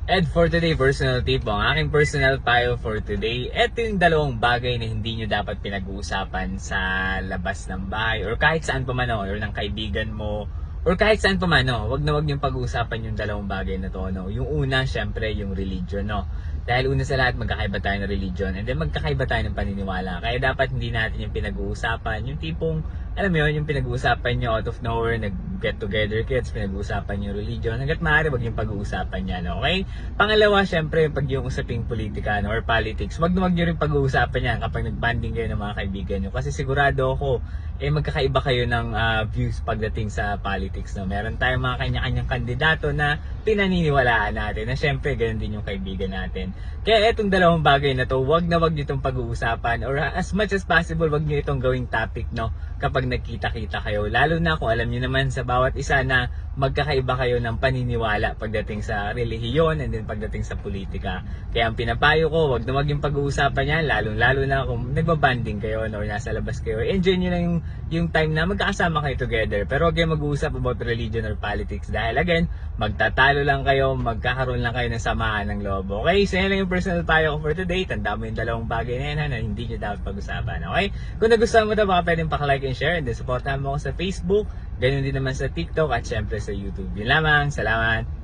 And for today, personal tip, ang aking personal payo for today, ito yung dalawang bagay na hindi nyo dapat pinag-uusapan sa labas ng bahay or kahit saan pa man o, or ng kaibigan mo or kahit saan pa man o, wag na wag yung pag-uusapan yung dalawang bagay na to. No? Yung una, syempre, yung religion. No? Dahil una sa lahat, magkakaiba tayo ng religion and then magkakaiba tayo ng paniniwala. Kaya dapat hindi natin yung pinag-uusapan, yung tipong alam mo yun, yung pinag-uusapan nyo out of nowhere, nag-get together kids, pinag-uusapan yung religion, hanggat maaari wag yung pag-uusapan yan, okay? Pangalawa, syempre, pag yung usaping politika no, or politics, wag na wag nyo rin pag-uusapan yan kapag nag-banding kayo ng mga kaibigan nyo. Kasi sigurado ako, magkakaiba kayo ng views pagdating sa politics. No? Meron tayong mga kanya-kanyang kandidato na pinaniniwalaan natin, na syempre, ganun din yung kaibigan natin. Kaya etong dalawang bagay na to, wag na wag nyo itong pag-uusapan or as much as possible, wag nyo itong gawing topic, no? Kapag nagkita-kita kayo. Lalo na kung alam niyo naman sa bawat isa na magkakaiba kayo ng paniniwala pagdating sa relihiyon and then pagdating sa politika. Kaya ang pinapayo ko, wag na wag yung pag-uusapan yan, lalo na kung nagbabanding kayo no, or nasa labas kayo. Enjoy nyo lang yung time na magkakasama kayo together. Pero wag kayong mag-uusap about religion or politics dahil again, magtatalo lang kayo, magkakaroon lang kayo ng samaan ng loob. Okay? So yan lang yung personal payo ko for today. Tanda mo yung dalawang bagay na yan na hindi nyo dapat pag-usapan. Okay? Kung nagustuhan mo ito, baka pwedeng pakilike and share and then supportahan mo ako sa Facebook, ganyan din naman sa TikTok at syempre sa YouTube. Yun lamang. Salamat!